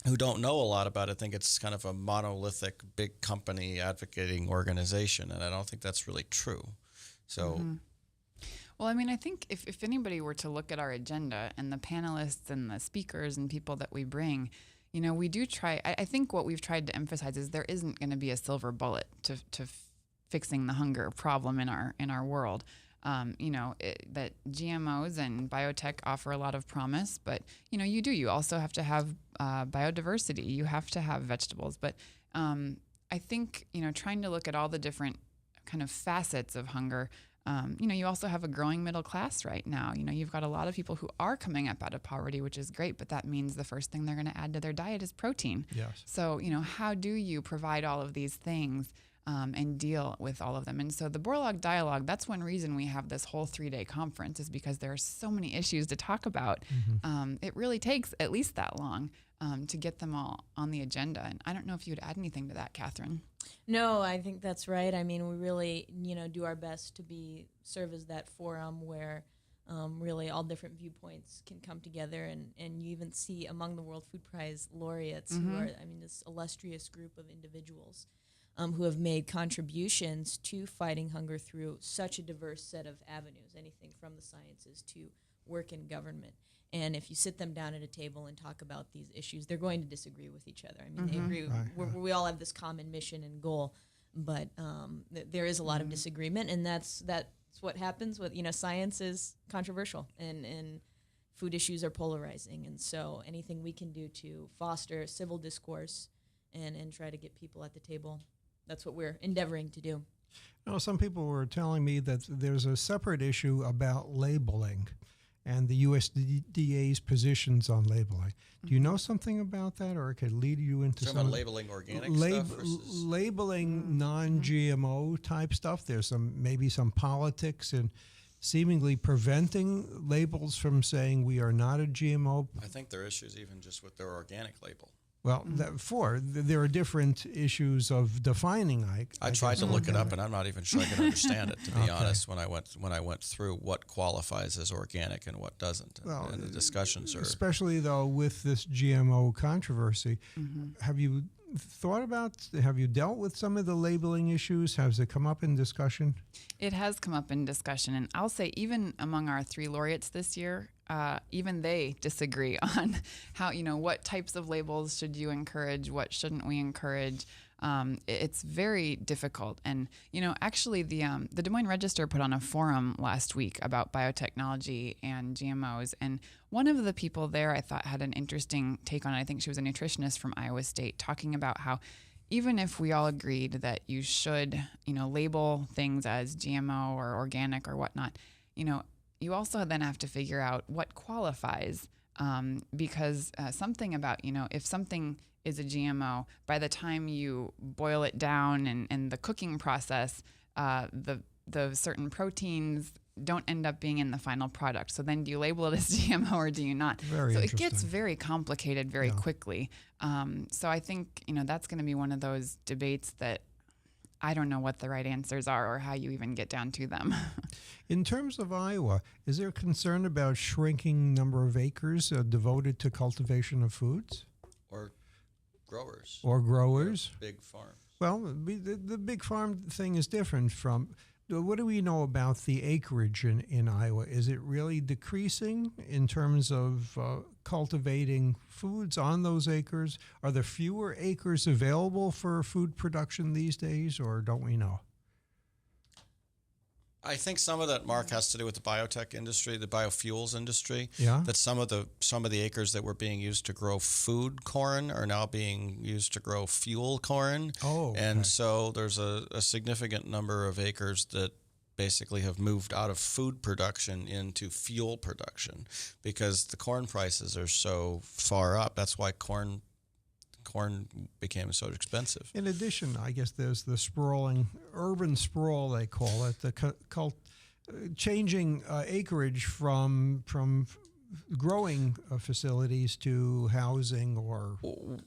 who don't know a lot about it think it's kind of a monolithic, big company advocating organization, and I don't think that's really true. So, Well, I mean, I think if anybody were to look at our agenda and the panelists and the speakers and people that we bring, you know, we do try. I think what we've tried to emphasize is there isn't going to be a silver bullet to fixing the hunger problem in our world. You know, that GMOs and biotech offer a lot of promise, but, you know, you also have to have biodiversity. You have to have vegetables. But I think, you know, trying to look at all the different kind of facets of hunger, you know, you also have a growing middle class right now. You know, you've got a lot of people who are coming up out of poverty, which is great, but that means the first thing they're going to add to their diet is protein. Yes. So, you know, how do you provide all of these things and deal with all of them? And so the Borlaug Dialogue, that's one reason we have this whole 3-day conference, is because there are so many issues to talk about. It really takes at least that long to get them all on the agenda. And I don't know if you would add anything to that, Catherine. No, I think that's right. I mean, we really, you know, do our best to serve as that forum where really all different viewpoints can come together, and you even see among the World Food Prize laureates who are, I mean, this illustrious group of individuals who have made contributions to fighting hunger through such a diverse set of avenues, anything from the sciences to work in government. And if you sit them down at a table and talk about these issues, they're going to disagree with each other. I mean, they agree. We all have this common mission and goal, but there is a lot of disagreement, and that's what happens with, you know, science is controversial, and food issues are polarizing. And so anything we can do to foster civil discourse and try to get people at the table, that's what we're endeavoring to do. Now, some people were telling me that there's a separate issue about labeling and the USDA's positions on labeling. Do you know something about that, or it could lead you into talking some about labeling organic stuff versus labeling non-GMO type stuff? There's maybe some politics and seemingly preventing labels from saying we are not a GMO. I think there are issues even just with their organic label. Well, there are different issues of defining. I tried to look it up, and I'm not even sure I can understand it, to be honest. When I went through what qualifies as organic and what doesn't, and the discussions are especially though with this GMO controversy. Have you dealt with some of the labeling issues? Has it come up in discussion? It has come up in discussion, and I'll say even among our 3 laureates this year, even they disagree on how, you know, what types of labels should you encourage, what shouldn't we encourage. It's very difficult. And, you know, actually the Des Moines Register put on a forum last week about biotechnology and GMOs. And one of the people there I thought had an interesting take on it. I think she was a nutritionist from Iowa State, talking about how even if we all agreed that you should, you know, label things as GMO or organic or whatnot, you know, you also then have to figure out what qualifies, because something about, you know, if something is a GMO, by the time you boil it down and the cooking process, the certain proteins don't end up being in the final product. So then do you label it as GMO or do you not? Very so interesting. It gets very complicated very quickly. So I think, you know, that's going to be one of those debates that I don't know what the right answers are or how you even get down to them. In terms of Iowa, is there concern about shrinking number of acres devoted to cultivation of foods? or growers Or growers? big farms. Well, the big farm thing is different from. What do we know about the acreage in Iowa? Is it really decreasing in terms of cultivating foods on those acres? Are there fewer acres available for food production these days, or don't we know? I think some of that, Mark, has to do with the biotech industry, the biofuels industry. Yeah. That some of the acres that were being used to grow food corn are now being used to grow fuel corn. Oh, okay. And so there's a significant number of acres that basically have moved out of food production into fuel production because the corn prices are so far up. That's why corn became so expensive. In addition, I guess there's the sprawling, urban sprawl, they call it, the changing acreage from growing facilities to housing or...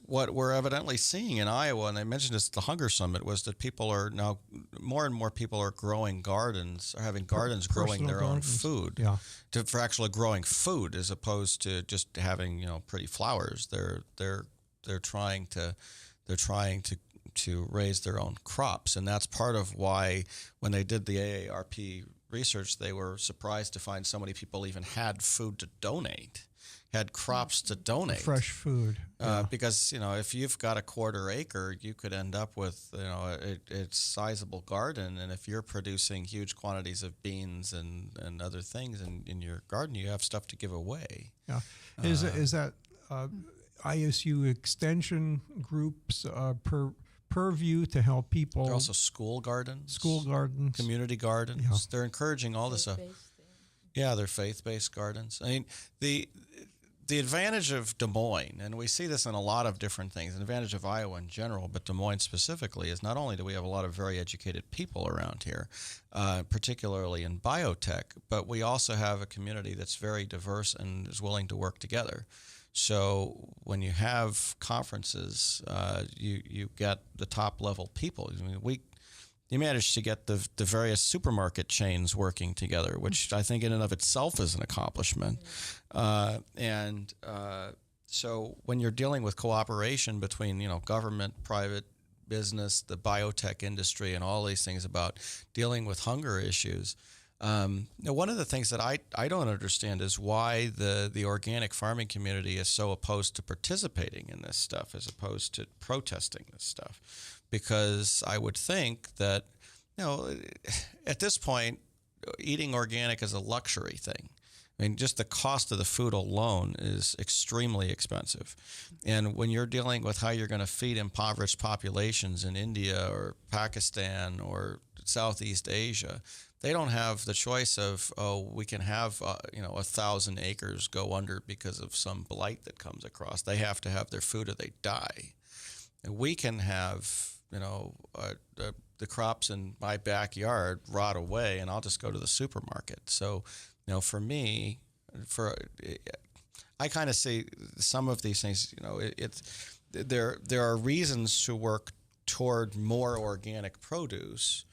What we're evidently seeing in Iowa, and I mentioned this at the Hunger Summit, was that people are now, more and more people are growing gardens, or having gardens growing their own food. Yeah. For actually growing food as opposed to just having, pretty flowers. They're they're trying to raise their own crops, and that's part of why when they did the AARP research, they were surprised to find so many people even had food to donate, had crops to donate, Fresh food. because if you've got a quarter acre, you could end up with a sizable garden, and if you're producing huge quantities of beans and other things in your garden, you have stuff to give away. Yeah. Is that ISU extension groups purview to help people? There are also school gardens, community gardens. Yeah. They're encouraging all this stuff. Yeah, they're faith-based gardens. I mean, the advantage of Des Moines, and we see this in a lot of different things, the advantage of Iowa in general, but Des Moines specifically, is not only do we have a lot of very educated people around here, particularly in biotech, but we also have a community that's very diverse and is willing to work together. So when you have conferences, you get the top level people. I mean, you managed to get the various supermarket chains working together, which I think in and of itself is an accomplishment. So when you're dealing with cooperation between government, private business, the biotech industry, and all these things about dealing with hunger issues. One of the things that I don't understand is why the organic farming community is so opposed to participating in this stuff as opposed to protesting this stuff. Because I would think that, at this point, eating organic is a luxury thing. I mean, just the cost of the food alone is extremely expensive. And when you're dealing with how you're going to feed impoverished populations in India or Pakistan or Southeast Asia, they don't have the choice of, we can have, 1,000 acres go under because of some blight that comes across. They have to have their food or they die. And we can have, the crops in my backyard rot away, and I'll just go to the supermarket. So, for me, I kind of see some of these things. There are reasons to work toward more organic produce.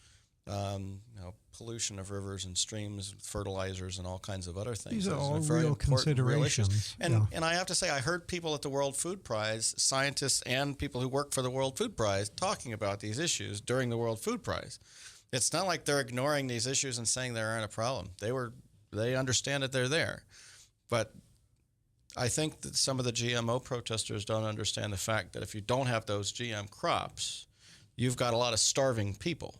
Pollution of rivers and streams, fertilizers, and all kinds of other things. These are all very real important, real issues. considerations. And I have to say, I heard people at the World Food Prize, scientists and people who work for the World Food Prize, talking about these issues during the World Food Prize. It's not like they're ignoring these issues and saying they aren't a problem. They understand that they're there. But I think that some of the GMO protesters don't understand the fact that if you don't have those GM crops, you've got a lot of starving people.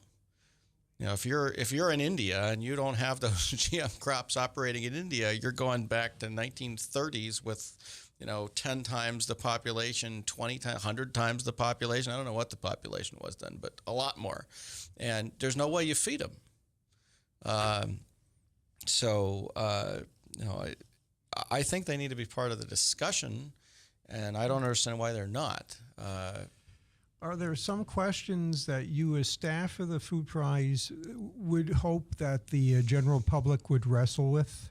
If you're in India and you don't have those GM crops operating in India, you're going back to 1930s with, 10 times the population, 20 times, 100 times the population. I don't know what the population was then, but a lot more. And there's no way you feed them. I think they need to be part of the discussion, and I don't understand why they're not. Are there some questions that you as staff of the Food Prize would hope that the general public would wrestle with?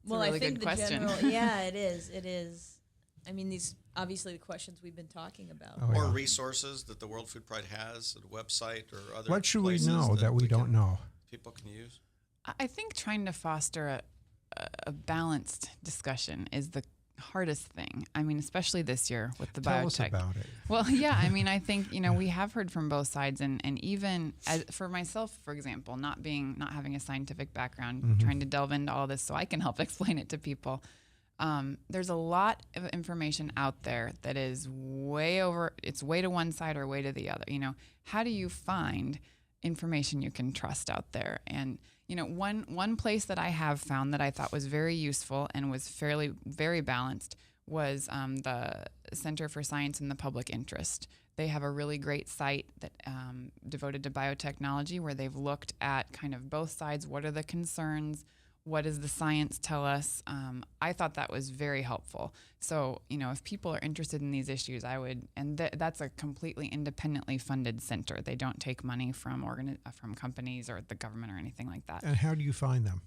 Well, a really I think good the question. general, yeah, it is. I mean, these obviously the questions we've been talking about. Oh, Or yeah. resources that the World Food Prize has, a website or other What should we places know that we don't know? people can use. I think trying to foster a balanced discussion is the hardest thing. I mean, especially this year with the Tell us biotech. about it. Well, yeah, I mean, I think, we have heard from both sides, and even for myself, for example, not having a scientific background, trying to delve into all this so I can help explain it to people. There's a lot of information out there that is it's way to one side or way to the other. How do you find information you can trust out there? And one place that I have found that I thought was very useful and was very balanced was the Center for Science in the Public Interest. They have a really great site that devoted to biotechnology where they've looked at kind of both sides. What are the concerns? What does the science tell us? I thought that was very helpful. So, if people are interested in these issues, I would, and that's a completely independently funded center. They don't take money from companies or the government or anything like that. And how do you find them?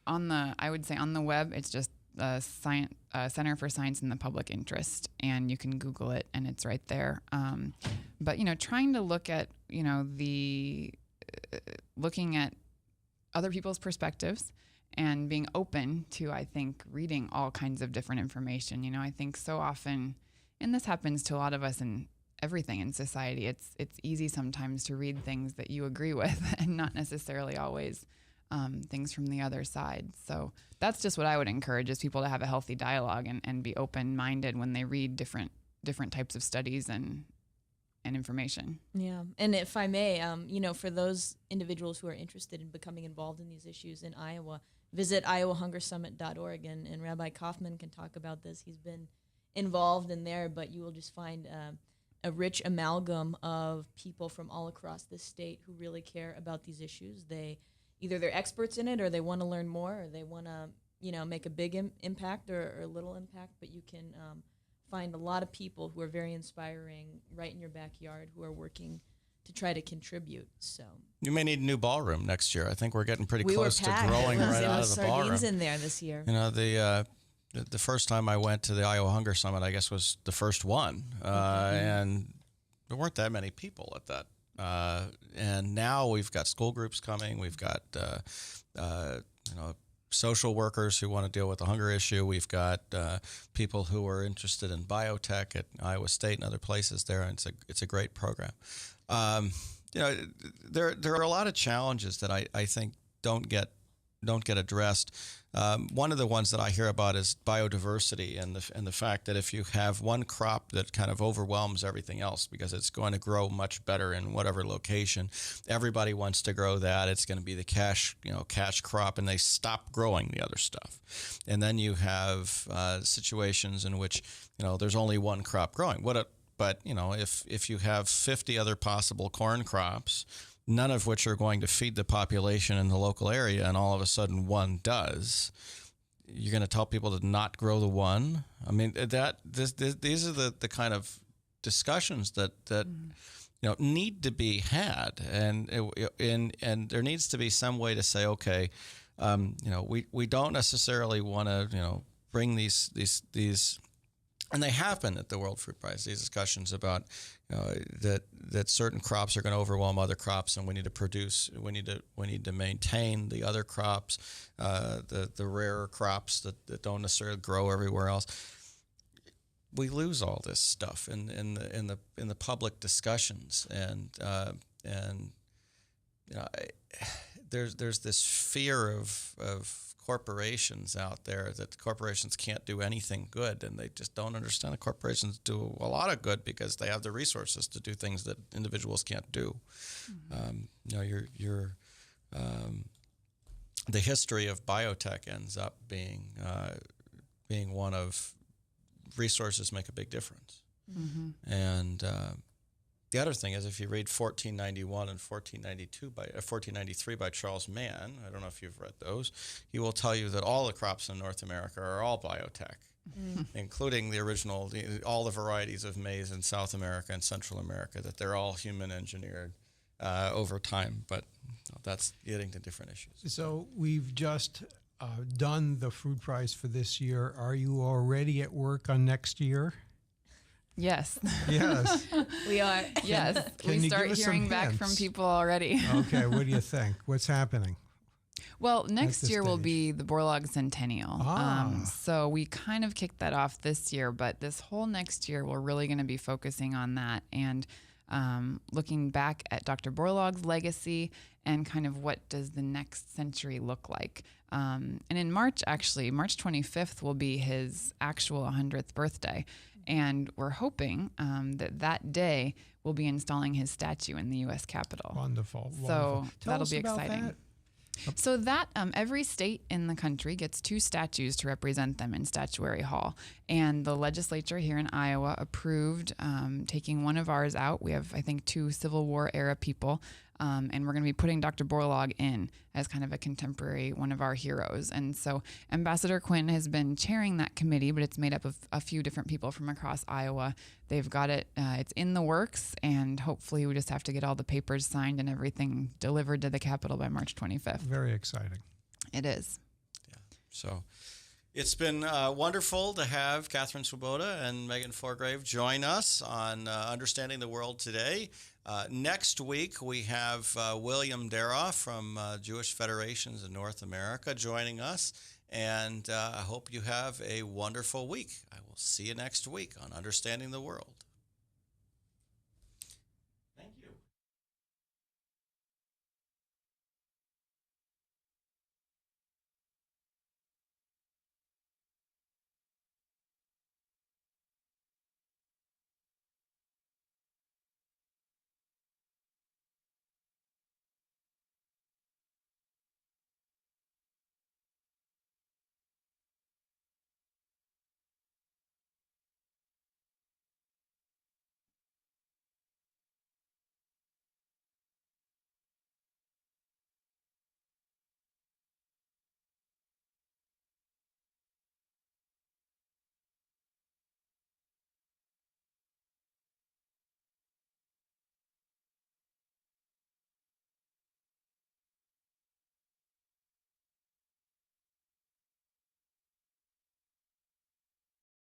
I would say on the web, it's just Center for Science in the Public Interest, and you can Google it, and it's right there. But trying to look at looking at other people's perspectives and being open to, I think, reading all kinds of different information. You know, I think so often, and this happens to a lot of us in everything in society, it's easy sometimes to read things that you agree with and not necessarily always things from the other side. So that's just what I would encourage, is people to have a healthy dialogue and be open-minded when they read different types of studies and information. Yeah, and if I may, for those individuals who are interested in becoming involved in these issues in Iowa, visit iowahungersummit.org, and Rabbi Kaufman can talk about this. He's been involved in there, but you will just find a rich amalgam of people from all across the state who really care about these issues. Either they're experts in it, or they want to learn more, or they want to, make a big impact or a little impact. But you can find a lot of people who are very inspiring right in your backyard who are working to try to contribute. So You may need a new ballroom next year. I think we're getting pretty we close were to packed. growing There was, right out of the sardines ballroom. in there this year. You know, the first time I went to the Iowa Hunger Summit, I guess, was the first one, and there weren't that many people at that. And now we've got school groups coming. We've got social workers who want to deal with the hunger issue. We've got people who are interested in biotech at Iowa State and other places there, and it's a great program. There are a lot of challenges that I think don't get addressed. One of the ones that I hear about is biodiversity and the fact that if you have one crop that kind of overwhelms everything else because it's going to grow much better in whatever location, everybody wants to grow that. It's going to be the cash crop, and they stop growing the other stuff. And then you have situations in which there's only one crop growing. But if you have 50 other possible corn crops, none of which are going to feed the population in the local area, and all of a sudden one does, you're going to tell people to not grow the one? I mean, these are the kind of discussions that need to be had, and there needs to be some way to say, okay, we don't necessarily want to bring these. And they have been at the World Fruit Prize, these discussions about that certain crops are going to overwhelm other crops, and we need to maintain the other crops, the rarer crops that don't necessarily grow everywhere else. We lose all this stuff in the public discussions, and there's this fear of corporations out there, that corporations can't do anything good, and they just don't understand that corporations do a lot of good because they have the resources to do things that individuals can't do. The history of biotech ends up being one of resources make a big difference. And the other thing is, if you read 1491 and 1493 by Charles Mann, I don't know if you've read those, he will tell you that all the crops in North America are all biotech, including the original, all the varieties of maize in South America and Central America, that they're all human engineered over time. But that's getting to different issues. So we've just done the Fruit Prize for this year. Are you already at work on next year? Yes. Yes. We are. Yes. Can We you start give us some hearing back from hints? people already. Okay, what do you think? What's happening? Well, next this year will stage. be the Borlaug Centennial. So we kind of kicked that off this year, but this whole next year we're really going to be focusing on that and looking back at Dr. Borlaug's legacy and kind of what does the next century look like. And in March 25th will be his actual 100th birthday. And we're hoping that day we'll be installing his statue in the U.S. Capitol. Wonderful. So Tell that'll us be about exciting. that. So that every state in the country gets 2 statues to represent them in Statuary Hall. And the legislature here in Iowa approved taking one of ours out. We have, I think, 2 Civil War era people. And we're going to be putting Dr. Borlaug in as kind of a contemporary, one of our heroes. And so Ambassador Quinn has been chairing that committee, but it's made up of a few different people from across Iowa. They've got it, it's in the works, and hopefully we just have to get all the papers signed and everything delivered to the Capitol by March 25th. Very exciting. It is. So it's been wonderful to have Catherine Swoboda and Megan Forgrave join us on Understanding the World today. Next week, we have William Daroff from Jewish Federations in North America joining us. And I hope you have a wonderful week. I will see you next week on Understanding the World.